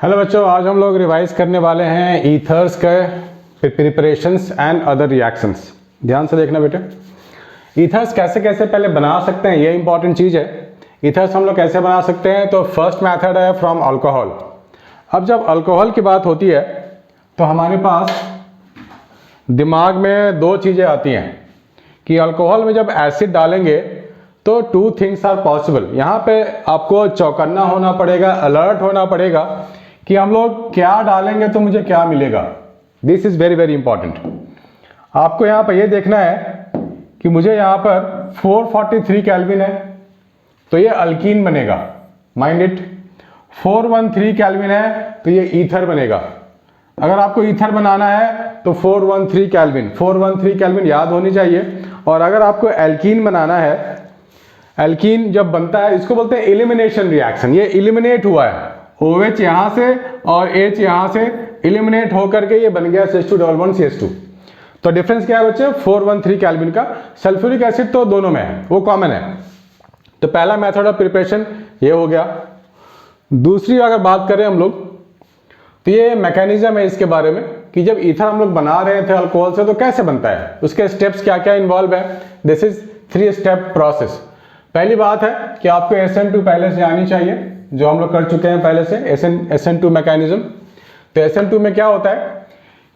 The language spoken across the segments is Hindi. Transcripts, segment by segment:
हेलो बच्चों, आज हम लोग रिवाइज करने वाले हैं ईथर्स के प्रिपरेशंस एंड अदर रिएक्शंस। ध्यान से देखना बेटे, ईथर्स कैसे कैसे पहले बना सकते हैं, ये इंपॉर्टेंट चीज़ है। ईथर्स हम लोग कैसे बना सकते हैं, तो फर्स्ट मेथड है फ्रॉम अल्कोहल। अब जब अल्कोहल की बात होती है तो हमारे पास दिमाग में दो चीज़ें आती हैं कि अल्कोहल में जब एसिड डालेंगे तो टू थिंग्स आर पॉसिबल। यहाँ पे आपको चौकन्ना होना पड़ेगा, अलर्ट होना पड़ेगा कि हम लोग क्या डालेंगे तो मुझे क्या मिलेगा। This is very very important. आपको यहाँ पर ये देखना है कि मुझे यहाँ पर 443 केल्विन है तो ये अल्कीन बनेगा, माइंड इट। 413 केल्विन है तो ये ईथर बनेगा। अगर आपको ईथर बनाना है तो 413 केल्विन याद होनी चाहिए। और अगर आपको एल्कीन बनाना है, एल्कीन जब बनता है इसको बोलते हैं एलिमिनेशन रिएक्शन। ये एलिमिनेट हुआ है, OH यहाँ से और H यहाँ से एलिमिनेट होकर के ये बन गया CH2 तो डिफरेंस क्या है बच्चे, 413 केल्विन का। सल्फ्यूरिक एसिड तो दोनों में है, वो कॉमन है। तो पहला मेथड ऑफ प्रिपरेशन ये हो गया। दूसरी अगर बात करें हम लोग तो ये मैकेनिज्म है इसके बारे में कि जब ईथर हम लोग बना रहे थे अल्कोहल से तो कैसे बनता है, उसके स्टेप्स क्या क्या इन्वॉल्व है। This is 3 step process. पहली बात है कि आपको SN2 पहले से आनी चाहिए, जो हम लोग कर चुके हैं पहले से, SN2 मैकेनिज्म। तो SN2 में क्या होता है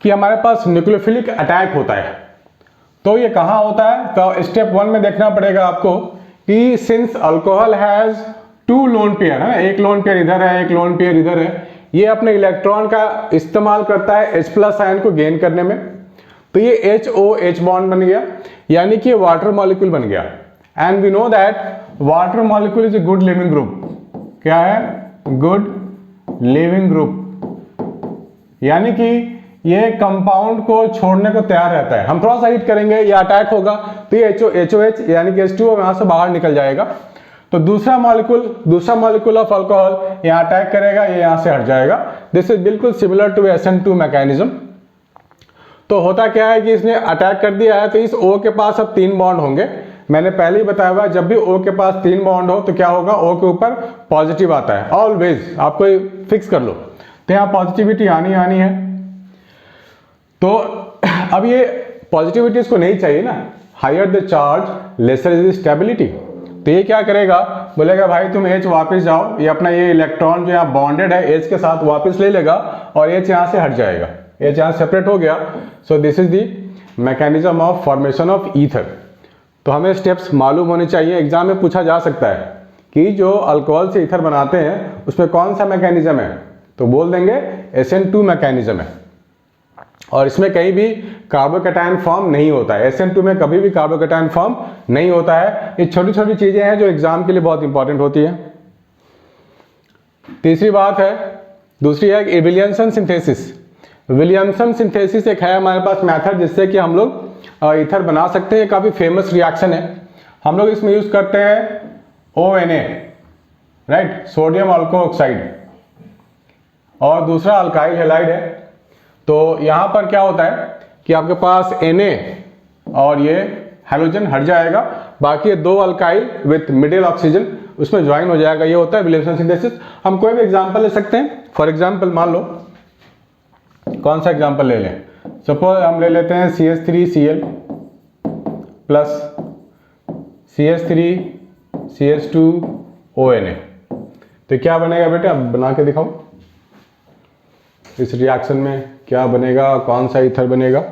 कि हमारे पास न्यूक्लियोफिलिक अटैक होता है। तो ये कहाँ होता है, तो स्टेप 1 में देखना पड़ेगा आपको कि since alcohol has 2 lone pair है, एक लोन पेयर इधर है, एक लोन पेयर इधर है, ये अपने इलेक्ट्रॉन का इस्तेमाल करता है H+ आयन को गेन करने में। तो ये HOH बॉन्ड बन गया, यानी कि वाटर मॉलिक्यूल बन गया। And we know that water molecule is a good living group. क्या है, गुड लिविंग ग्रुप, यानी कि ये कंपाउंड को छोड़ने को तैयार रहता है। हम थोड़ा सा हीट करेंगे, ये अटैक होगा तो ये HOH यानी कि H2O यहाँ से बाहर निकल जाएगा। तो दूसरा मॉलिक्यूल ऑफ अल्कोहल यहाँ अटैक करेगा, ये यहाँ से हट जाएगा। दिस इज बिल्कुल सिमिलर टू SN2 मैकेनिज्म। तो होता क्या है कि इसने अटैक कर दिया है तो इस O के पास अब 3 बॉन्ड होंगे। मैंने पहले ही बताया हुआ, जब भी O के पास 3 बॉन्ड हो तो क्या होगा, O के ऊपर पॉजिटिव आता है ऑलवेज। आपको फिक्स कर लो, तो यहाँ पॉजिटिविटी आनी है। तो अब ये पॉजिटिविटी इसको नहीं चाहिए ना, higher the charge lesser is stability. तो ये क्या करेगा, बोलेगा भाई तुम H वापस जाओ, ये अपना ये इलेक्ट्रॉन जो यहाँ बॉन्डेड है H के साथ वापस ले लेगा और H यहाँ से हट जाएगा, H यहाँ सेपरेट हो गया। So this is the mechanism of formation of ether. तो हमें स्टेप्स मालूम होने चाहिए। एग्जाम में पूछा जा सकता है कि जो अल्कोहल से ईथर बनाते हैं उसमें कौन सा मैकेनिज्म है, तो बोल देंगे SN2 मैकेनिज्म है। और इसमें कहीं भी कार्बोकैटायन फॉर्म नहीं होता है, SN2 में कभी भी कार्बोकैटायन फॉर्म नहीं होता है। ये छोटी छोटी चीजें हैं जो एग्जाम के लिए बहुत इंपॉर्टेंट होती है। तीसरी बात है, दूसरी है विलियमसन सिंथेसिस। विलियमसन सिंथेसिस एक है हमारे पास मेथड जिससे कि हम लोग ईथर बना सकते हैं। काफी फेमस रिएक्शन है। हम लोग इसमें यूज करते हैं ONA, राइट, सोडियम अल्को ऑक्साइड, और दूसरा अल्काइल हैलाइड है। तो यहाँ पर क्या होता है कि आपके पास Na और ये हाइड्रोजन हट जाएगा, बाकी ये 2 अल्काइल विथ मिडिल ऑक्सीजन उसमें ज्वाइन हो जाएगा। ये होता है विलियमसन सिंथेसिस। हम कोई भी एग्जांपल ले सकते हैं। फॉर एग्जांपल मान लो, कौन सा एग्जांपल ले लें, सपोज हम ले लेते हैं CH3Cl प्लस CH3CH2ONA। तो क्या बनेगा बेटा, अब बना के दिखाओ इस रिएक्शन में क्या बनेगा, कौन सा ईथर बनेगा।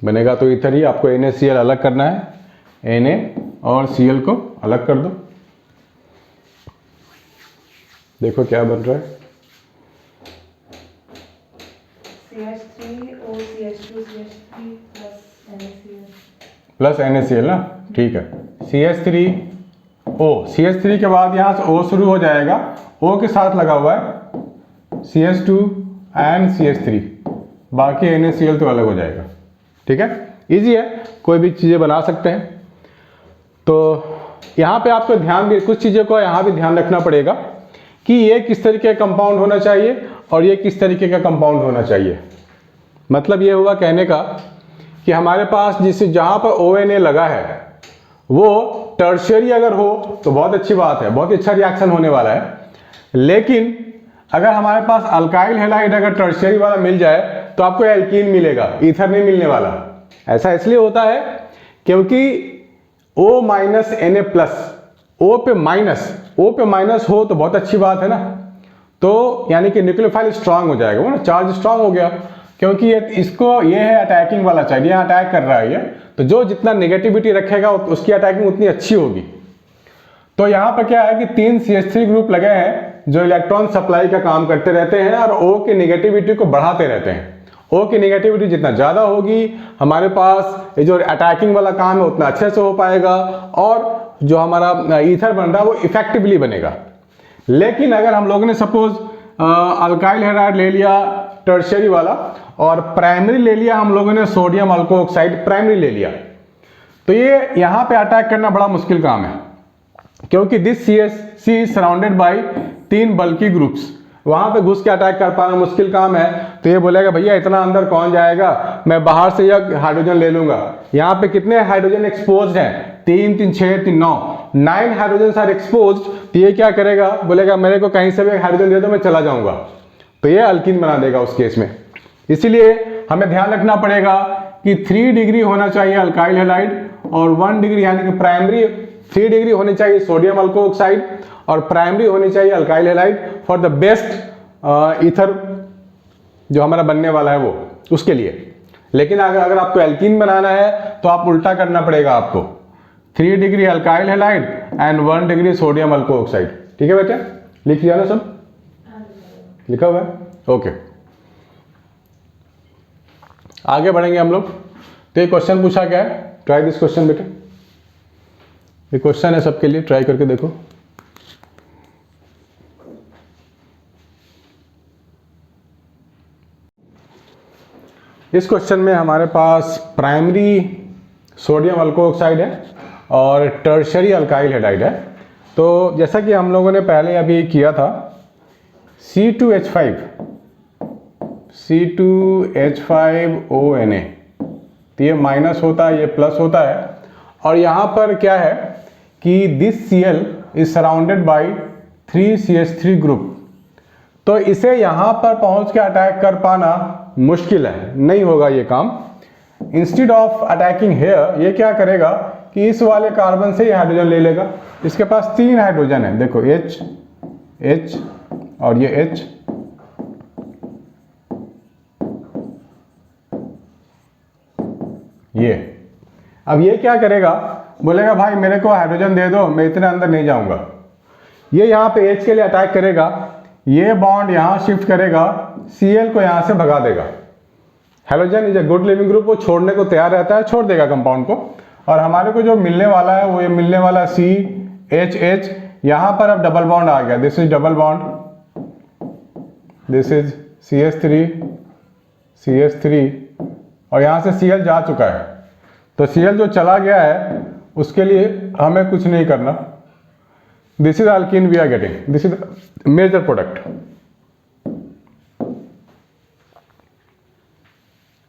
बनेगा तो ईथर ही। आपको NaCl अलग करना है, Na और Cl को अलग कर दो। देखो क्या बन रहा है, CH3OCH2CH3 प्लस NaCl ना, ठीक है। CH3 के बाद यहाँ से O शुरू हो जाएगा, O के साथ लगा हुआ है CH2 एंड CH3, बाकी NaCl तो अलग हो जाएगा। ठीक है, इजी है, कोई भी चीज़ें बना सकते हैं। तो यहाँ पे आपको कुछ चीज़ों को यहाँ भी ध्यान रखना पड़ेगा कि ये किस तरीके का कंपाउंड होना चाहिए और ये किस तरीके का कंपाउंड होना चाहिए। मतलब ये हुआ कहने का कि हमारे पास जहाँ पर ONA लगा है वो टर्शियरी अगर हो तो बहुत अच्छी बात है, बहुत अच्छा रिएक्शन होने वाला है। लेकिन अगर हमारे पास अल्काइल हैलाइड अगर टर्शियरी वाला मिल जाए तो आपको एल्कीन मिलेगा, ईथर नहीं मिलने वाला। ऐसा इसलिए होता है क्योंकि O माइनस Na+, O पे माइनस हो तो बहुत अच्छी बात है ना, तो यानी कि न्यूक्लियोफाइल स्ट्रांग हो जाएगा, वो ना चार्ज स्ट्रांग हो गया, क्योंकि ये है अटैकिंग वाला चार्ज, यहाँ अटैक कर रहा है ये, तो जो जितना नेगेटिविटी रखेगा उसकी अटैकिंग उतनी अच्छी होगी। तो यहाँ पर क्या है कि 3 CH3 ग्रुप लगे हैं जो इलेक्ट्रॉन सप्लाई का काम करते रहते हैं और O की नेगेटिविटी को बढ़ाते रहते हैं। O की नेगेटिविटी जितना ज़्यादा होगी हमारे पास ये जो अटैकिंग वाला काम है उतना अच्छे से हो पाएगा और जो हमारा ईथर बन रहा है वो इफेक्टिवली बनेगा। लेकिन अगर हम लोगों ने सपोज अल्काइल हैलाइड ले लिया टर्शियरी वाला और प्राइमरी ले लिया हम लोगों ने सोडियम अल्को ऑक्साइड प्राइमरी ले लिया, तो ये यहाँ पे अटैक करना बड़ा मुश्किल काम है, क्योंकि this CH3 is surrounded by 3 bulky groups, वहां पे घुस के अटैक कर पाना मुश्किल काम है। तो ये बोलेगा भैया इतना अंदर कौन जाएगा, मैं बाहर से यह हाइड्रोजन ले लूंगा। यहाँ पे कितने हाइड्रोजन एक्सपोज्ड हैं, 3 3 6 3 9 हाइड्रोजन आर एक्सपोज्ड। तो ये क्या करेगा, बोलेगा मेरे को कहीं से भी हाइड्रोजन दे दो मैं चला जाऊंगा, तो ये अल्कीन बना देगा उस केस में। इसीलिए हमें ध्यान रखना पड़ेगा कि 3 डिग्री होना चाहिए अल्काइल हैलाइड और 1 डिग्री यानी कि प्राइमरी 3 डिग्री होनी चाहिए सोडियम अल्को ऑक्साइड और प्राइमरी होनी चाहिए alkyl halide for the best ether जो हमारा बनने वाला है वो उसके लिए। लेकिन अगर आपको एल्कीन बनाना है तो आप उल्टा करना पड़ेगा आपको, 3 degree alkyl halide and 1 degree sodium alkoxide. ठीक है बेटा, लिख लिया ना सब, लिखा हुआ है, ओके। आगे बढ़ेंगे हम लोग। तो ये क्वेश्चन पूछा गया है, ट्राई दिस क्वेश्चन बेटे, ये क्वेश्चन है सबके लिए, ट्राई करके देखो। इस क्वेश्चन में हमारे पास प्राइमरी सोडियम अल्को ऑक्साइड है और टर्शियरी अल्काइल हैलाइड है। तो जैसा कि हम लोगों ने पहले अभी किया था, C2H5ONa, तो ये माइनस होता है, ये प्लस होता है। और यहाँ पर क्या है कि this Cl is surrounded by 3 CH3 group, तो इसे यहाँ पर पहुँच के अटैक कर पाना मुश्किल है, नहीं होगा ये काम। इंस्टेड ऑफ अटैकिंग हेयर ये क्या करेगा कि इस वाले कार्बन से ये हाइड्रोजन ले लेगा। इसके पास 3 हाइड्रोजन है, देखो H H और ये H, ये अब ये क्या करेगा, बोलेगा भाई मेरे को हाइड्रोजन दे दो, मैं इतने अंदर नहीं जाऊंगा। ये यहाँ पे H के लिए अटैक करेगा, ये बॉन्ड यहाँ शिफ्ट करेगा, Cl को यहाँ से भगा देगा। Hydrogen is a good living group, वो छोड़ने को तैयार रहता है, छोड़ देगा कंपाउंड को। और हमारे को जो मिलने वाला है वो ये मिलने वाला CHH, यहाँ पर अब डबल बॉन्ड आ गया, this is double bond, this is CH3 और यहाँ से Cl जा चुका है। तो Cl जो चला गया है उसके लिए हमें कुछ नहीं करना। This is alkene we are getting, this is major product,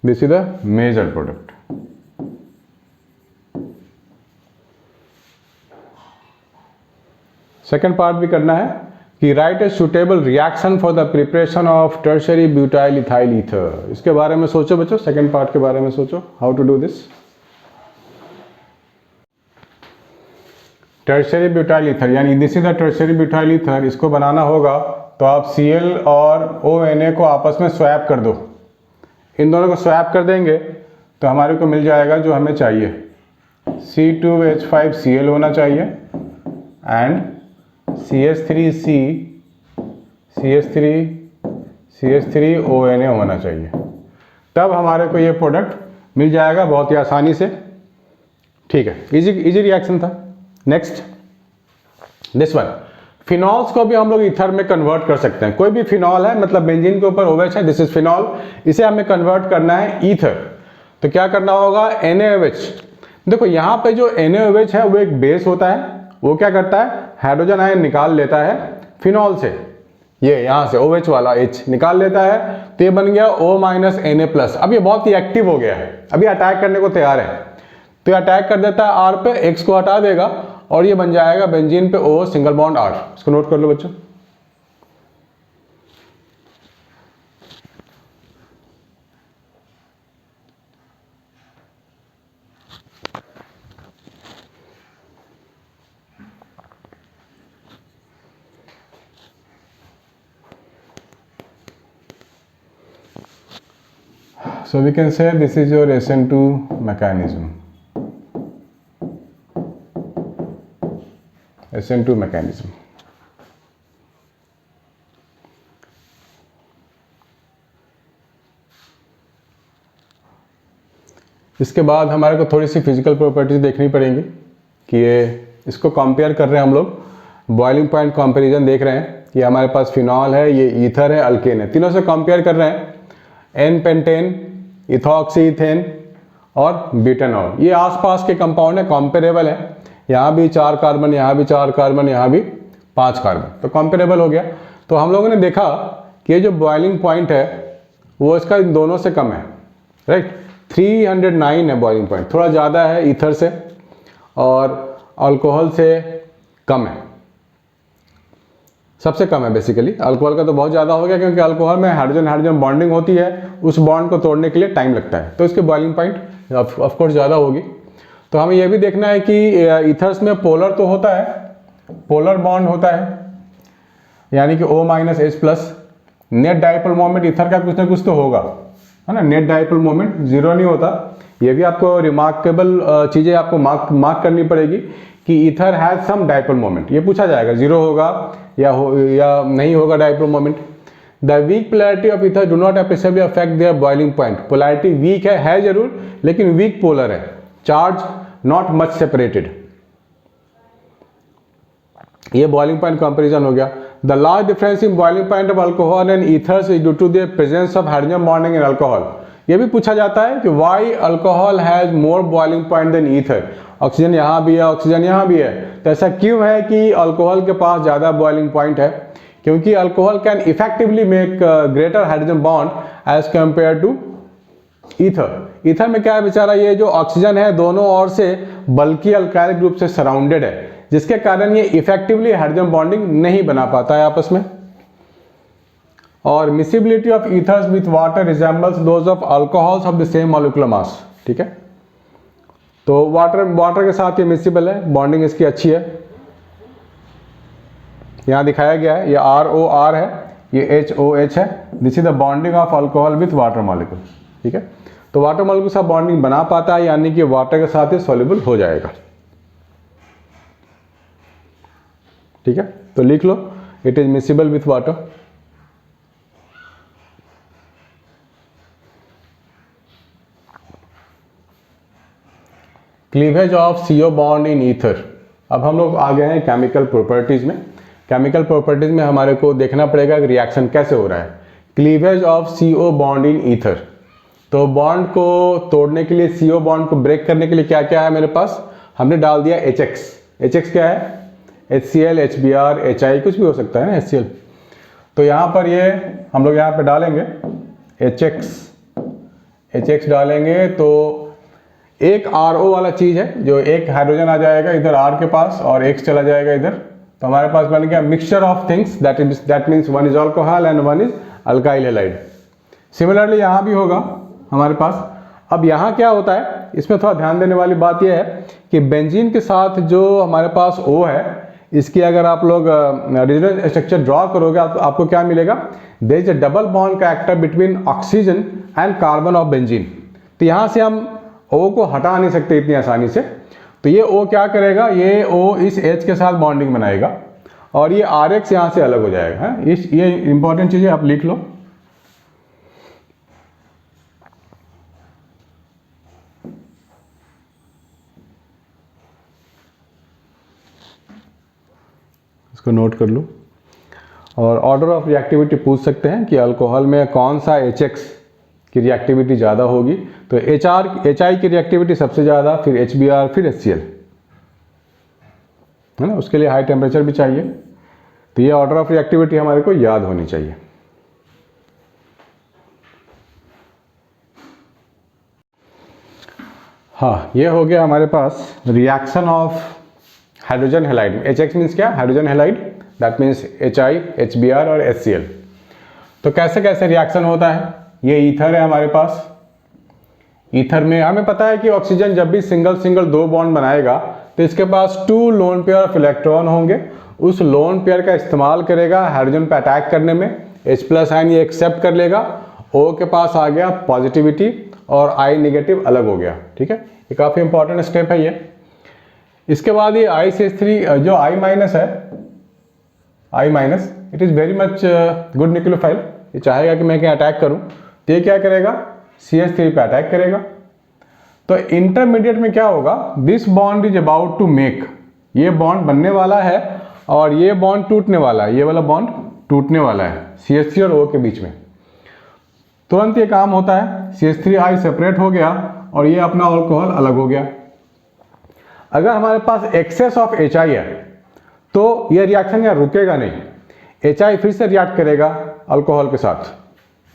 this is the major product. Second part भी करना है कि write a suitable reaction for the preparation of tertiary butyl ethyl ether. इसके बारे में सोचो बच्चों, सेकेंड पार्ट के बारे में सोचो, how to do this. Tertiary butyl ether यानी this is the tertiary butyl ether, इसको बनाना होगा तो आप Cl और ONa को आपस में स्वैप कर दो। इन दोनों को स्वैप कर देंगे तो हमारे को मिल जाएगा जो हमें चाहिए, C2H5Cl होना चाहिए एंड CH3ONa होना चाहिए। तब हमारे को ये प्रोडक्ट मिल जाएगा बहुत ही आसानी से। ठीक है, इजी रिएक्शन था। नेक्स्ट दिस वन, फिनॉल्स को भी हम लोग ईथर में कन्वर्ट कर सकते हैं। कोई भी फिनॉल है, मतलब बेंजीन के ऊपर OH है, दिस इज फिनॉल, इसे हमें कन्वर्ट करना है ईथर। तो क्या करना होगा, NaOH। देखो यहाँ पे जो NaOH है वो एक बेस होता है, वो क्या करता है, हाइड्रोजन आयन निकाल लेता है फिनॉल से, ये यहाँ से OH वाला H निकाल लेता है, तो ये बन गया O- Na+। अब ये बहुत ही एक्टिव हो गया है, अभी अटैक करने को तैयार है, तो ये अटैक कर देता है R पे, X को हटा देगा और ये बन जाएगा बेंजीन पे O सिंगल बॉन्ड R। इसको नोट कर लो बच्चों। So we can say this is your SN2 mechanism. SN2 mechanism. इसके बाद हमारे को थोड़ी सी फिजिकल प्रॉपर्टीज देखनी पड़ेंगी कि ये इसको कंपेयर कर रहे हैं हम लोग, बॉइलिंग पॉइंट कंपैरिजन देख रहे हैं कि हमारे पास फिनॉल है, ये ईथर है, अल्केन है, तीनों से कंपेयर कर रहे हैं, एन पेंटेन, इथॉक्सी इथेन और ब्यूटेनॉल। ये आसपास के कंपाउंड है, कंपेरेबल है, यहाँ भी 4 कार्बन, यहाँ भी 4 कार्बन, यहाँ भी 5 कार्बन, तो कंपेरेबल हो गया। तो हम लोगों ने देखा कि ये जो बॉइलिंग पॉइंट है वो इसका इन दोनों से कम है, राइट। 309 है बॉइलिंग पॉइंट, थोड़ा ज़्यादा है ईथर से और अल्कोहल से कम है, सबसे कम है बेसिकली। अल्कोहल का तो बहुत ज़्यादा हो गया क्योंकि अल्कोहल में हाइड्रोजन हाइड्रोजन बॉन्डिंग होती है, उस बॉन्ड को तोड़ने के लिए टाइम लगता है, तो इसकी बॉइलिंग पॉइंट ऑफ कोर्स ज़्यादा होगी। तो हमें यह भी देखना है कि ईथर्स में पोलर तो होता है, पोलर बॉन्ड होता है, यानी कि O-H+। Net dipole moment ether का कुछ ना कुछ तो होगा, है ना, नेट डाइपोल मोमेंट जीरो नहीं होता। ये भी आपको रिमार्केबल चीज़ें आपको मार्क करनी पड़ेगी कि ether has some dipole moment, ये पूछा जाएगा, जीरो होगा या नहीं होगा dipole moment. The weak polarity of ether do not appreciably affect their boiling point. Polarity weak है जरूर, लेकिन वीक पोलर है, चार्ज नॉट मच सेपरेटेड। ये बॉइलिंग पॉइंट कंपैरिजन हो गया। The large difference in boiling point of alcohol and ethers is due to the presence of hydrogen bonding in alcohol. ये भी पूछा जाता है कि why alcohol has more boiling point than ether. Oxygen यहाँ भी है, ऑक्सीजन यहाँ भी है, तो ऐसा क्यों है कि अल्कोहल के पास ज़्यादा बॉइलिंग पॉइंट है? क्योंकि alcohol can effectively make greater hydrogen bond as compare to ether. Ether में क्या है बेचारा, ये जो ऑक्सीजन है दोनों ओर से बल्कि अल्काइल ग्रुप से सराउंडेड है, जिसके कारण ये इफेक्टिवली हाइड्रोजन बॉन्डिंग नहीं बना पाता है आपस में। और miscibility of ethers with water resembles those of alcohols of the same molecular mass. ठीक है, तो वाटर के साथ ये मिसिबल है, बॉन्डिंग इसकी अच्छी है, यहाँ दिखाया गया है, ये ROR है, ये HOH है। This is the bonding of alcohol with water molecule. ठीक है, तो वाटर मॉलिक्यूल के साथ बॉन्डिंग बना पाता है, यानी कि वाटर के साथ ही सॉल्युबल हो जाएगा। ठीक है, तो लिख लो, it is miscible with water. Cleavage of CO bond in ether. अब हम लोग आ गए हैं केमिकल प्रॉपर्टीज में। केमिकल प्रॉपर्टीज में हमारे को देखना पड़ेगा कि रिएक्शन कैसे हो रहा है। Cleavage of CO bond in ether, तो बॉन्ड को तोड़ने के लिए, CO बॉन्ड को ब्रेक करने के लिए क्या क्या है मेरे पास, हमने डाल दिया HX। HX क्या है, HCl, HBr, HI, कुछ भी हो सकता है ना, HCl। तो यहाँ पर ये हम लोग यहाँ पे डालेंगे HX डालेंगे, तो एक RO वाला चीज़ है, जो एक हाइड्रोजन आ जाएगा इधर R के पास और X चला जाएगा इधर, तो हमारे पास बन गया mixture of things, that means one is alcohol and one is alkyl halide. Similarly यहाँ भी होगा हमारे पास। अब यहाँ क्या होता है, इसमें थोड़ा ध्यान देने वाली बात यह है कि बेंजीन के साथ जो हमारे पास O है, इसकी अगर आप लोग रेजोनेंस स्ट्रक्चर ड्रॉ करोगे तो आपको क्या मिलेगा, there is a double bond character between oxygen and carbon of benzene. तो यहाँ से हम O को हटा नहीं सकते इतनी आसानी से, तो ये O क्या करेगा, ये O इस H के साथ बॉन्डिंग बनाएगा और ये RX यहाँ से अलग हो जाएगा। है ये इंपॉर्टेंट चीज़ है, आप लिख लो। इसको नोट कर लो। और ऑर्डर ऑफ रिएक्टिविटी पूछ सकते हैं कि अल्कोहल में कौन सा HX की रिएक्टिविटी ज़्यादा होगी, तो HI की रिएक्टिविटी सबसे ज़्यादा, फिर HBr, फिर HCl, है ना। उसके लिए हाई टेम्परेचर भी चाहिए, तो ये ऑर्डर ऑफ रिएक्टिविटी हमारे को याद होनी चाहिए। हाँ, ये हो गया हमारे पास reaction of hydrogen halide. HX means क्या? Hydrogen halide, that means HI, HBr और HCl। तो कैसे कैसे रिएक्शन होता है? ये ईथर है हमारे पास। ईथर में हमें पता है कि ऑक्सीजन जब भी सिंगल सिंगल 2 बॉन्ड बनाएगा तो इसके पास 2 लोन पेयर ऑफ इलेक्ट्रॉन होंगे। उस लोन पेयर का इस्तेमाल करेगा हाइड्रोजन पे अटैक करने में। H+ आयन ये एक्सेप्ट कर लेगा, O के पास आ गया पॉजिटिविटी और I नेगेटिव अलग हो गया। ठीक है, ये काफ़ी इंपॉर्टेंट स्टेप है ये। इसके बाद ये ICH3 जो I- है, I- it is very much good nucleophile. ये चाहेगा कि मैं क्या अटैक करूं, तो ये क्या करेगा? CH3 पे अटैक करेगा। तो इंटरमीडिएट में क्या होगा? This bond is about to make, ये बॉन्ड बनने वाला है और ये बॉन्ड टूटने वाला है, ये वाला बॉन्ड टूटने वाला है CH3 और O के बीच में। तुरंत ये काम होता है, CH3I सेपरेट हो गया और ये अपना अल्कोहल अलग हो गया। अगर हमारे पास एक्सेस ऑफ HI है तो ये रिएक्शन यहाँ रुकेगा नहीं, HI फिर से रिएक्ट करेगा अल्कोहल के साथ,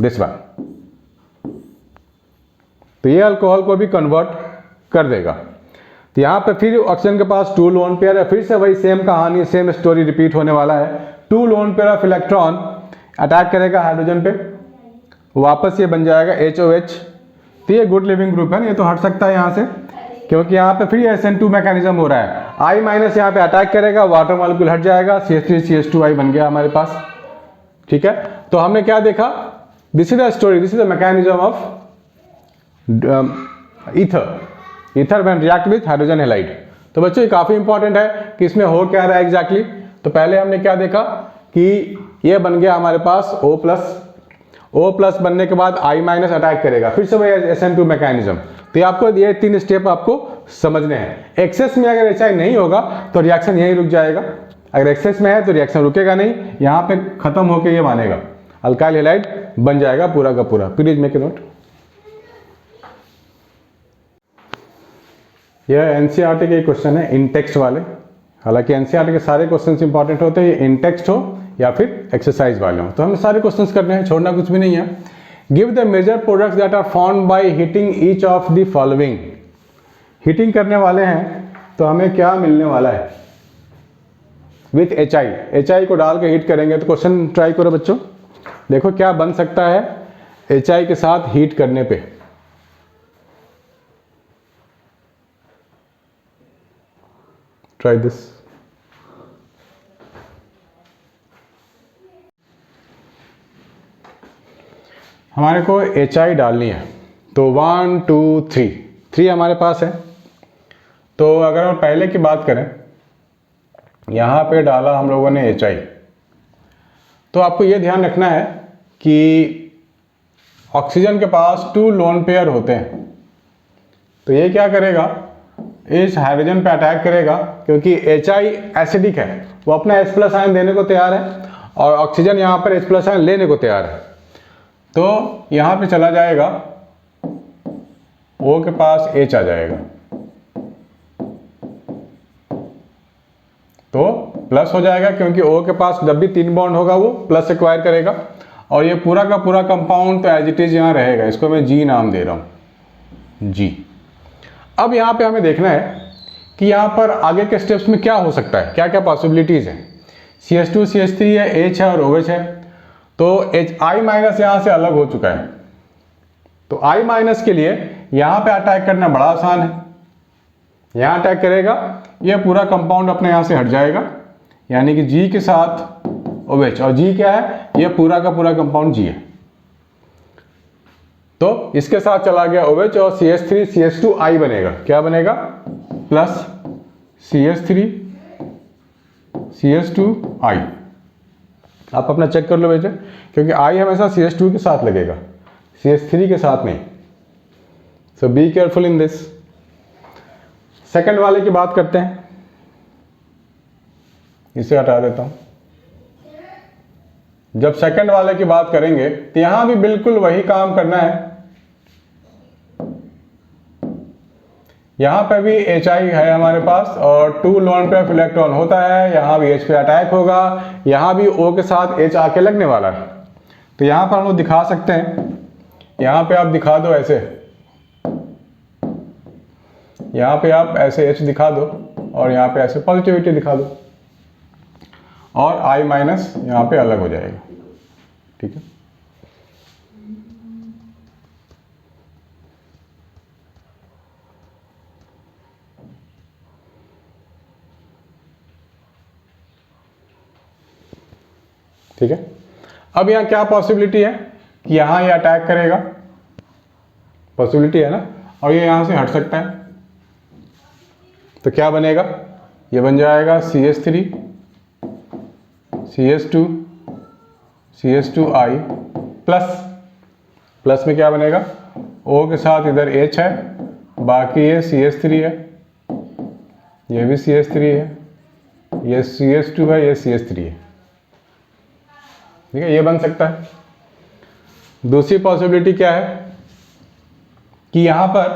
दिस वन, तो ये अल्कोहल को भी कन्वर्ट कर देगा। तो यहाँ पे फिर ऑक्सीजन के पास 2 लोन पेयर है, फिर से वही सेम कहानी, सेम स्टोरी रिपीट होने वाला है। 2 lone pair of electron attack करेगा हाइड्रोजन पे, वापस ये बन जाएगा HOH। तो ये गुड लिविंग ग्रुप है, ये तो हट सकता है यहाँ से, क्योंकि यहाँ पे फिर SN2 मैकेनिज्म हो रहा है। I- यहाँ पे अटैक करेगा, वाटर मॉलिक्यूल हट जाएगा, CH3CH2I बन गया हमारे पास। ठीक है, तो हमने क्या देखा? This is the story, this is the mechanism of ether when react with hydrogen halide. तो बच्चों ये काफ़ी इंपॉर्टेंट है कि इसमें हो क्या रहा है एग्जैक्टली। तो पहले हमने क्या देखा कि ये बन गया हमारे पास O+ बनने के बाद I- अटैक करेगा, फिर से वही SN2 मैकेनिज्म। तो ये आपको ये 3 स्टेप आपको समझने हैं। एक्सेस में अगर HI नहीं होगा तो रिएक्शन यहीं रुक जाएगा, अगर एक्सेस में है तो रिएक्शन रुकेगा नहीं, यहाँ पे खत्म होकर ये मानेगा, अल्काइल हैलाइड बन जाएगा पूरा का पूरा। Please make a note. यह NCERT के क्वेश्चन है, इन टेक्स्ट वाले। हालांकि NCERT के सारे क्वेश्चन इंपॉर्टेंट होते हैं, इन टेक्स्ट हो या फिर एक्सरसाइज वाले हो, तो हमें सारे क्वेश्चंस करने हैं, छोड़ना कुछ भी नहीं है। Give the major products that are formed by heating each of the following. Heating करने वाले हैं तो हमें क्या मिलने वाला है? विथ HI को डाल के हीट करेंगे। तो क्वेश्चन ट्राई करो बच्चों, देखो क्या बन सकता है HI के साथ हीट करने पे। Try this. हमारे को HI डालनी है, तो 1 2 3 हमारे पास है। तो अगर हम पहले की बात करें, यहाँ पे डाला हम लोगों ने HI, तो आपको ये ध्यान रखना है कि ऑक्सीजन के पास 2 लोन पेयर होते हैं। तो ये क्या करेगा? इस हाइड्रोजन पे अटैक करेगा, क्योंकि HI एसिडिक है, वो अपना H+ आयन देने को तैयार है और ऑक्सीजन यहाँ पर H+ आयन लेने को तैयार है। तो यहाँ पे चला जाएगा, O के पास H आ जाएगा, तो प्लस हो जाएगा, क्योंकि O के पास जब भी 3 बॉन्ड होगा वो प्लस एक्वायर करेगा, और ये पूरा का पूरा कंपाउंड तो एज इट इज यहाँ रहेगा। इसको मैं G नाम दे रहा हूँ, G। अब यहाँ पे हमें देखना है कि यहाँ पर आगे के स्टेप्स में क्या हो सकता है, क्या क्या पॉसिबिलिटीज हैं। CH2 CH3 है, H है और OH है। तो I- यहाँ से अलग हो चुका है, तो I- के लिए यहाँ पे अटैक करना बड़ा आसान है। यहाँ अटैक करेगा, ये पूरा कंपाउंड अपने यहाँ से हट जाएगा, यानी कि G के साथ OH, और G क्या है? ये पूरा का पूरा कंपाउंड G है। तो इसके साथ चला गया OH और CH3 CH2I बनेगा, क्या बनेगा? Plus CH3 CH2I। आप अपना चेक कर लो बेटे, क्योंकि I हमेशा CH2 के साथ लगेगा, CH3 के साथ नहीं। So be careful in this. Second वाले की बात करते हैं, इसे हटा देता हूं। जब सेकंड वाले की बात करेंगे तो यहां भी बिल्कुल वही काम करना है। यहां पे भी HI है हमारे पास और 2 लोन पेयर ऑफ इलेक्ट्रॉन होता है, यहां भी H पे अटैक होगा, यहां भी O के साथ H आके लगने वाला है। तो यहां पर हम लोग दिखा सकते हैं, यहां पे आप दिखा दो ऐसे, यहां पे आप ऐसे H दिखा दो, और यहाँ पे ऐसे पॉजिटिविटी दिखा दो और I माइनस यहाँ पे अलग हो जाएगा, ठीक है। ठीक है, अब यहाँ क्या पॉसिबिलिटी है कि यहाँ ये अटैक करेगा, पॉसिबिलिटी है ना, और ये यहाँ से हट सकता है, तो क्या बनेगा, ये बन जाएगा CH3 CH2 CH2I प्लस में क्या बनेगा, O के साथ इधर H है, बाकी ये CH3 है, ये भी CH3 है, ये CH2 है, ये CH3 है, ठीक है, ये बन सकता है। दूसरी पॉसिबिलिटी क्या है कि यहाँ पर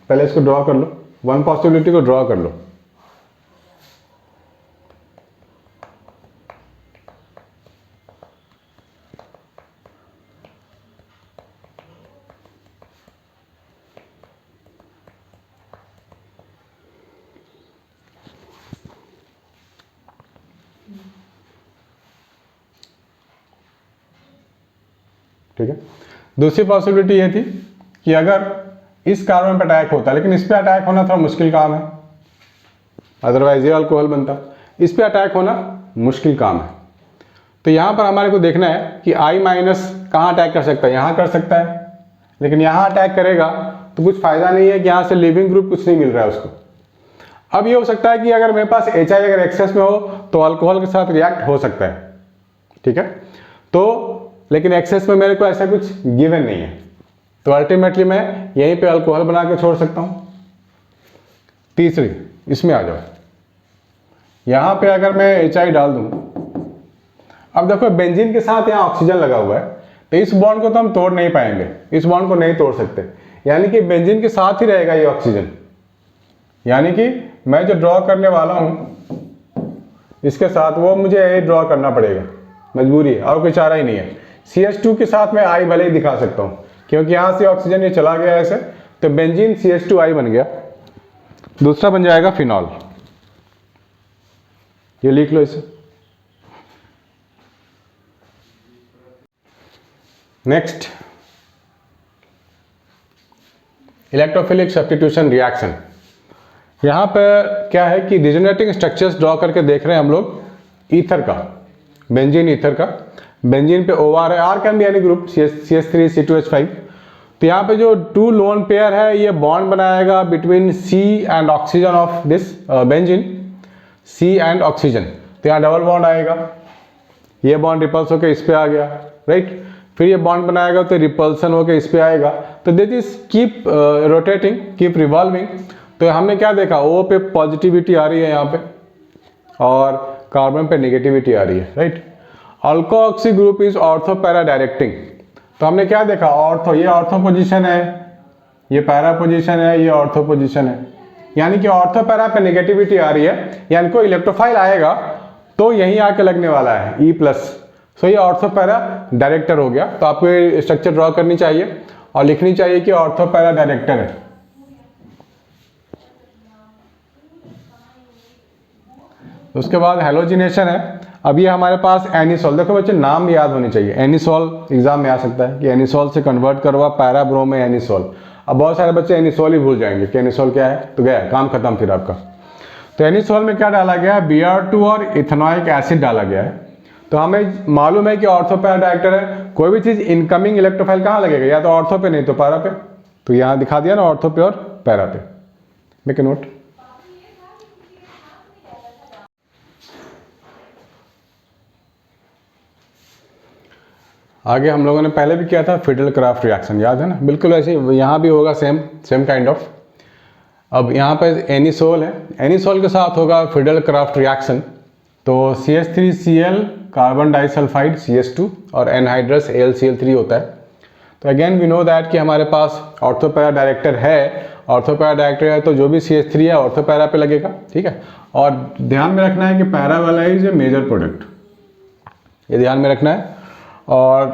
पहले इसको ड्रॉ कर लो, वन पॉसिबिलिटी को ड्रॉ कर लो, ठीक है। दूसरी पॉसिबिलिटी ये थी कि अगर इस कार्बन पर अटैक होता, लेकिन इस पे अटैक होना थोड़ा मुश्किल काम है, अदरवाइज ये अल्कोहल बनता, इस पे अटैक होना मुश्किल काम है। तो यहाँ पर हमारे को देखना है कि I माइनस कहाँ अटैक कर सकता है, यहाँ कर सकता है, लेकिन यहाँ अटैक करेगा तो कुछ फ़ायदा नहीं है कि यहाँ से लिविंग ग्रुप कुछ नहीं मिल रहा है उसको। अब ये हो सकता है कि अगर मेरे पास HI अगर एक्सेस में हो तो अल्कोहल के साथ रिएक्ट हो सकता है, ठीक है, तो लेकिन एक्सेस में मेरे को ऐसा कुछ गिवन नहीं है, तो अल्टीमेटली मैं यहीं पे अल्कोहल बना के छोड़ सकता हूँ। तीसरी, इसमें आ जाओ, यहाँ पे अगर मैं HI डाल दूँ, अब देखो बेंजीन के साथ यहाँ ऑक्सीजन लगा हुआ है, तो इस बॉन्ड को तो हम तोड़ नहीं पाएंगे, इस बॉन्ड को नहीं तोड़ सकते, यानी कि बेंजीन के साथ ही रहेगा ये ऑक्सीजन, यानी कि मैं जो ड्रॉ करने वाला हूँ इसके साथ वो मुझे यही ड्रॉ करना पड़ेगा, मजबूरी है, और कोई चारा ही नहीं है। CH2 के साथ मैं I भले ही दिखा सकता हूँ, क्योंकि यहाँ से ऑक्सीजन ये चला गया ऐसे, तो बेंजीन CH2I बन गया। दूसरा बन जाएगा फिनॉल, ये लिख लो इसे। Next, electrophilic substitution reaction. यहाँ पर क्या है कि रिजोनेटिंग स्ट्रक्चर्स ड्रॉ करके देख रहे हैं हम लोग ईथर का, बेंजीन ईथर का। बेंजीन पे OR है, R can be any group, CH3 C2H5। तो यहाँ पे जो 2 लोन पेयर है ये बॉन्ड बनाएगा between C and oxygen of this benzene, C and oxygen, तो यहाँ डबल बॉन्ड आएगा, ये बॉन्ड रिपल्स होकर इस पे आ गया, राइट, फिर ये बॉन्ड बनाएगा तो रिपल्सन होकर इस पे आएगा, तो this is keep rotating, keep revolving. तो हमने क्या देखा, O पे पॉजिटिविटी आ रही है यहाँ पे और कार्बन पे नेगेटिविटी आ रही है, right. Alkoxy group is ortho para directing, तो हमने क्या देखा, ऑर्थो, ये ऑर्थो पोजीशन है, ये पैरा पोजीशन है, ये ऑर्थो पोजीशन है, यानी कि ऑर्थो पैरा पे नेगेटिविटी आ रही है, यानी कोई इलेक्ट्रोफाइल आएगा तो यहीं आके लगने वाला है E+, सो ये ऑर्थो पैरा डायरेक्टर हो गया। तो आपको ये स्ट्रक्चर ड्रॉ करनी चाहिए और लिखनी चाहिए कि ऑर्थो पैरा डायरेक्टर है। उसके बाद हेलोजिनेशन है। अब ये हमारे पास एनिसोल, देखो बच्चे नाम याद होने चाहिए, एनिसोल एग्जाम में आ सकता है कि एनिसोल से कन्वर्ट करवा पैरा ब्रोम एनिसोल। अब बहुत सारे बच्चे एनिसोल ही भूल जाएंगे कि एनिसोल क्या है, तो गया काम खत्म फिर आपका। तो एनिसोल में क्या डाला गया है, Br2 और इथेनॉइक एसिड डाला गया है। तो हमें मालूम है कि ऑर्थो पैरा डायरेक्टर है, कोई भी चीज़ इनकमिंग इलेक्ट्रोफाइल कहाँ लगेगा, या तो ऑर्थो पे नहीं तो पैरा पे, तो यहाँ दिखा दिया ना ऑर्थो पे और पैरा पे, मेक ए नोट। आगे हम लोगों ने पहले भी किया था फिडल क्राफ्ट रिएक्शन, याद है ना, बिल्कुल ऐसे यहाँ भी होगा, सेम काइंड ऑफ। अब यहाँ पर एनिसोल है, एनिसोल के साथ होगा फिडल क्राफ्ट रिएक्शन, तो CH3Cl कार्बन डाइसल्फाइड CH2 और एनहाइड्रस AlCl3 होता है। तो अगेन वी नो दैट कि हमारे पास ऑर्थो पैरा डायरेक्टर है, ऑर्थो पैरा डायरेक्टर है तो जो भी CH3 है ऑर्थो पैरा पे लगेगा, ठीक है। और ध्यान में रखना है कि पैरा वाला इज ए मेजर प्रोडक्ट, ये ध्यान में रखना है। और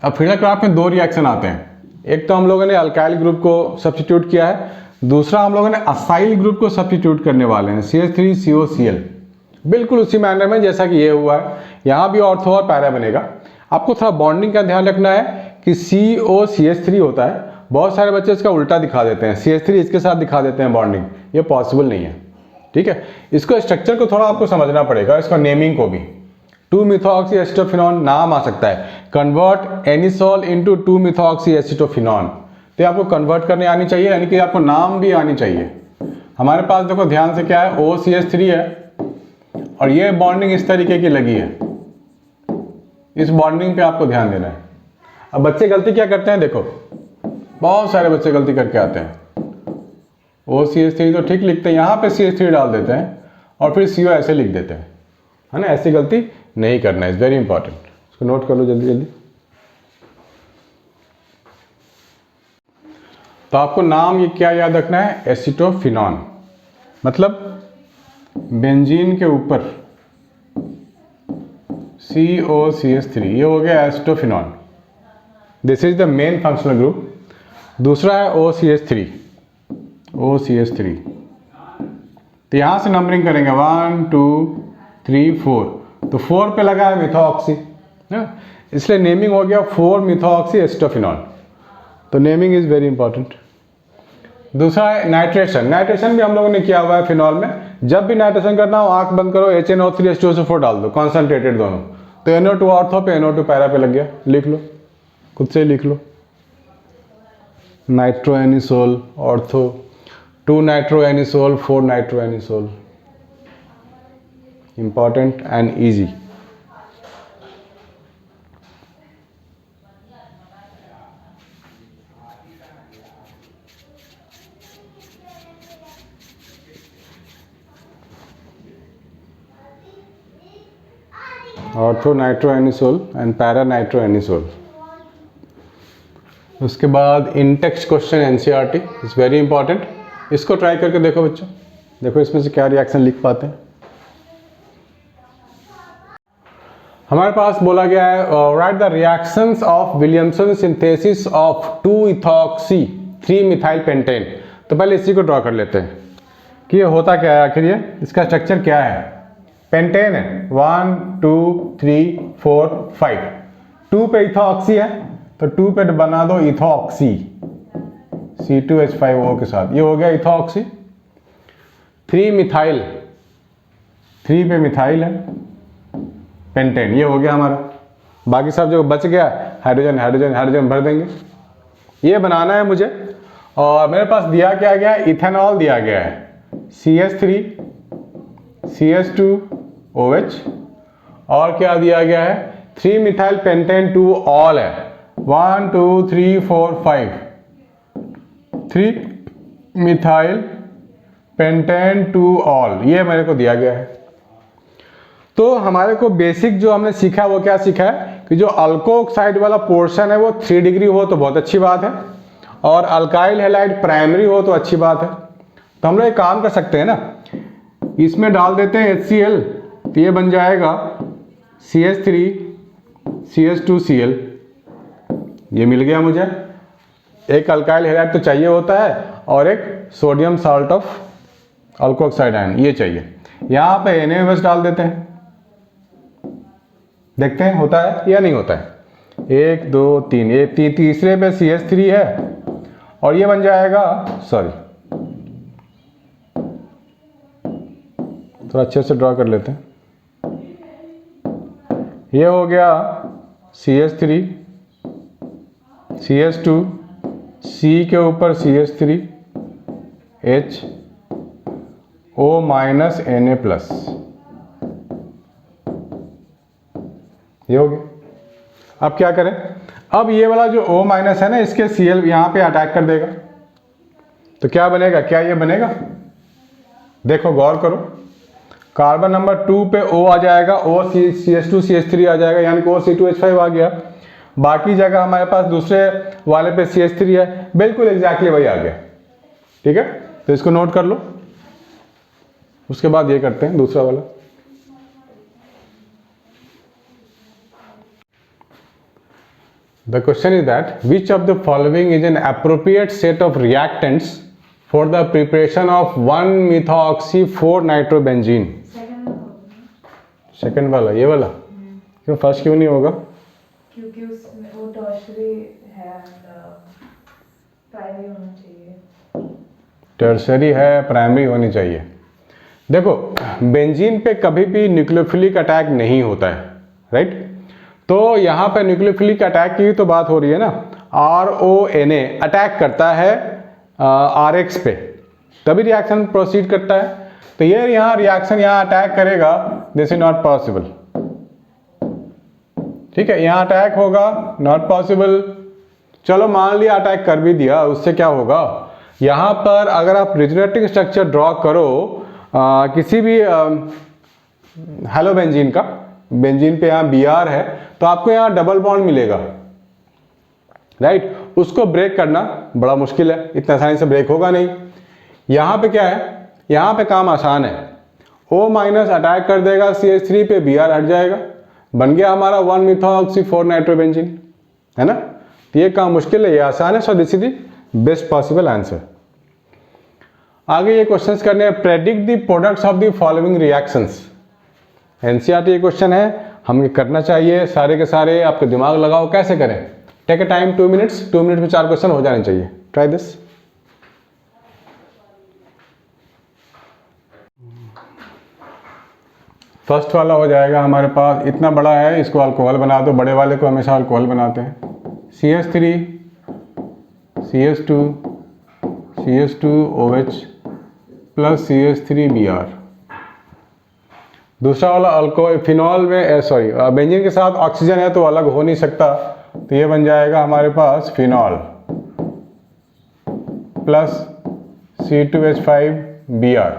अब फिडल क्राफ्ट में 2 रिएक्शन आते हैं, एक तो हम लोगों ने अल्काइल ग्रुप को सब्स्टिट्यूट किया है, दूसरा हम लोगों ने असाइल ग्रुप को सब्स्टिट्यूट करने वाले हैं, CH3COCl, बिल्कुल उसी मैनर में जैसा कि ये हुआ है। यहाँ भी ऑर्थो और पैरा बनेगा। आपको थोड़ा बॉन्डिंग का ध्यान रखना है कि COCH3 होता है, बहुत सारे बच्चे इसका उल्टा दिखा देते हैं, CH3 इसके साथ दिखा देते हैं बॉन्डिंग, ये पॉसिबल नहीं है। ठीक है, इसको स्ट्रक्चर को थोड़ा आपको समझना पड़ेगा, इसका नेमिंग को भी। 2-methoxyacetophenone नाम आ सकता है, कन्वर्ट एनिसोल इनटू 2-methoxyacetophenone, तो आपको कन्वर्ट करने आनी चाहिए, यानी कि आपको नाम भी आनी चाहिए। हमारे पास देखो ध्यान से क्या है, OCH3 है और ये बॉन्डिंग इस तरीके की लगी है, इस बॉन्डिंग पे आपको ध्यान देना है। अब बच्चे गलती क्या करते हैं, देखो बहुत सारे बच्चे गलती करके आते हैं, OCH3 तो ठीक लिखते हैं, यहाँ पे CH3 डाल देते हैं और फिर CO ऐसे लिख देते हैं, है ना। ऐसी गलती नहीं करना है, इज वेरी इंपॉर्टेंट। इसको नोट कर लो जल्दी जल्दी। तो आपको नाम ये क्या याद रखना है, एसिटोफिनॉन, मतलब बेंजीन के ऊपर COCH3, ये हो गया acetophenone, this is the main functional group. दूसरा है OCH3, तो यहां से नंबरिंग करेंगे 1 2 3 4, तो 4 पे लगा है मिथोऑक्सी, इसलिए नेमिंग हो गया 4-methoxy एसिटोफिनॉल, तो नेमिंग इज वेरी इंपॉर्टेंट। दूसरा है नाइट्रेशन, नाइट्रेशन भी हम लोगों ने किया हुआ है फिनॉल में। जब भी नाइट्रेशन करना हो आंख बंद करो, HNO3H2SO4 डाल दो, कॉन्सेंट्रेटेड दोनों, तो NO2 ऑर्थो पे NO2 पैरा पे लग गया, लिख लो, खुद से लिख लो। Nitroanisole ortho, 2-nitroanisole 4-nitroanisole, important and easy। Ortho nitroanisole and para nitroanisole. उसके बाद in text question NCERT is very important, इसको ट्राई करके देखो बच्चों, देखो इसमें से क्या रिएक्शन लिख पाते हैं। हमारे पास बोला गया है right the reactions of Williamson synthesis of 2-ethoxy 3-methyl pentane। तो पहले इसी को ड्रॉ कर लेते हैं कि ये होता क्या है आखिर, ये इसका स्ट्रक्चर क्या है। पेंटेन है 1 2 3 4 5, 2 पे इथोऑक्सी है तो 2 पे बना दो इथोऑक्सी C2H5O के साथ, ये हो गया इथोऑक्सी। 3-methyl, 3 पे मिथाइल है, पेंटेन, ये हो गया हमारा। बाकी सब जो बच गया हाइड्रोजन हाइड्रोजन हाइड्रोजन भर देंगे, ये बनाना है मुझे। और मेरे पास दिया क्या गया है, इथेनॉल दिया गया है, CH3 CH2OH, और क्या दिया गया है 3-methyl pentane 2 ऑल है, 1 2 3 4 5, 3-methyl pentane 2 ऑल, ये मेरे को दिया गया है। तो हमारे को बेसिक जो हमने सीखा वो क्या सीखा है कि जो अल्कोक्साइड वाला पोर्शन है वो 3 डिग्री हो तो बहुत अच्छी बात है, और अल्काइल हैलाइड प्राइमरी हो तो अच्छी बात है। तो हम लोग एक काम कर सकते हैं ना, इसमें डाल देते हैं HCl, तो ये बन जाएगा CH3 CH2Cl, ये मिल गया मुझे। एक अल्काइल हैलाइड तो चाहिए होता है और एक sodium salt of alkoxide ion ये चाहिए। यहाँ पे NaOH डाल देते हैं, देखते हैं होता है या नहीं होता है। 1 2 3, ये तीसरे पे CH3 है और ये बन जाएगा, सॉरी थोड़ा अच्छे से ड्रॉ कर लेते हैं, ये हो गया CH3 CH2 C के ऊपर CH3 H O minus Na plus, ये हो गया। अब क्या करें, अब ये वाला जो O माइनस है ना, इसके Cl यहाँ पे अटैक कर देगा, तो क्या बनेगा, क्या ये बनेगा, देखो गौर करो, कार्बन नंबर 2 पे O आ जाएगा, O CH2 CH3 आ जाएगा, यानी कि O C2H5 आ गया। बाकी जगह हमारे पास दूसरे वाले पे CH3 है, बिल्कुल एग्जैक्टली वही आ गया। ठीक है, तो इसको नोट कर लो। उसके बाद ये करते हैं दूसरा वाला। The question is that which of the following is an appropriate set of reactants for the preparation of 1 methoxy 4 nitrobenzene. Second में होगा सेकंड वाला, ये वाला क्यों, फर्स्ट क्यों नहीं होगा? क्योंकि उसमें वो टर्शरी है एंड प्राइमरी होना चाहिए। टर्सरी है, प्राइमरी होनी चाहिए। देखो बेंजीन पे कभी भी न्यूक्लियोफिलिक अटैक नहीं होता है, राइट? तो यहाँ पे न्यूक्लियोफिलिक अटैक की तो बात हो रही है ना। RONA अटैक करता है RX पे, तभी रिएक्शन प्रोसीड करता है। तो ये यहाँ रिएक्शन यहाँ अटैक करेगा, दिस इज नॉट पॉसिबल। ठीक है, यहाँ अटैक होगा, नॉट पॉसिबल। चलो मान लिया अटैक कर भी दिया, उससे क्या होगा? यहाँ पर अगर आप रिजोनेटिंग स्ट्रक्चर ड्रॉ करो किसी भी हेलोबेंजीन का, बेंजीन पे यहाँ Br है, तो आपको यहाँ डबल बॉन्ड मिलेगा, राइट? उसको ब्रेक करना बड़ा मुश्किल है, इतना आसानी से ब्रेक होगा नहीं। यहाँ पे क्या है, यहाँ पे काम आसान है। O- अटैक कर देगा CH3 पे, Br हट जाएगा, बन गया हमारा 1 मिथॉक्सी 4 नाइट्रोबेंजीन, है ना? तो ये काम मुश्किल है, ये आसान है। So this is the best possible answer. आगे ये क्वेश्चंस करने हैं, predict the products of the following reactions. NCERT question है, हमें करना चाहिए सारे के सारे। आपके दिमाग लगाओ कैसे करें। Take a time 2 minutes, 2 minute में 4 क्वेश्चन हो जाने चाहिए। Try this. फर्स्ट वाला हो जाएगा हमारे पास, इतना बड़ा है, इसको अल्कोहल बना दो। बड़े वाले को हमेशा अल्कोहल बनाते हैं। CH3 CH2 CH2OH plus CH3Br। दूसरा वाला अल्कोहल फिनॉल में सॉरी बेंजीन के साथ ऑक्सीजन है तो अलग हो नहीं सकता, तो ये बन जाएगा हमारे पास फिनॉल प्लस C2H5Br।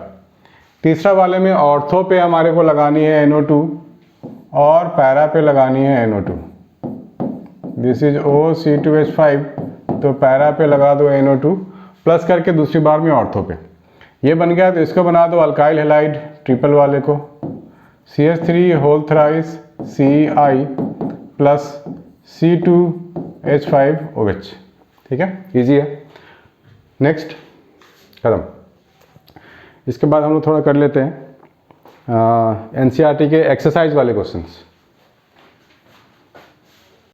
तीसरा वाले में ऑर्थो पे हमारे को लगानी है NO2 और पैरा पे लगानी है NO2। दिस इज OC2H5, तो पैरा पे लगा दो NO2 प्लस करके दूसरी बार में ऑर्थो पे। ये बन गया, तो इसको बना दो अल्काइल हैलाइड ट्रिपल वाले को, CH3 whole thrice CI plus C2H5OH। ठीक है, इजी है। नेक्स्ट खत्म। इसके बाद हम लोग थोड़ा कर लेते हैं NCERT के एक्सरसाइज वाले क्वेश्चंस।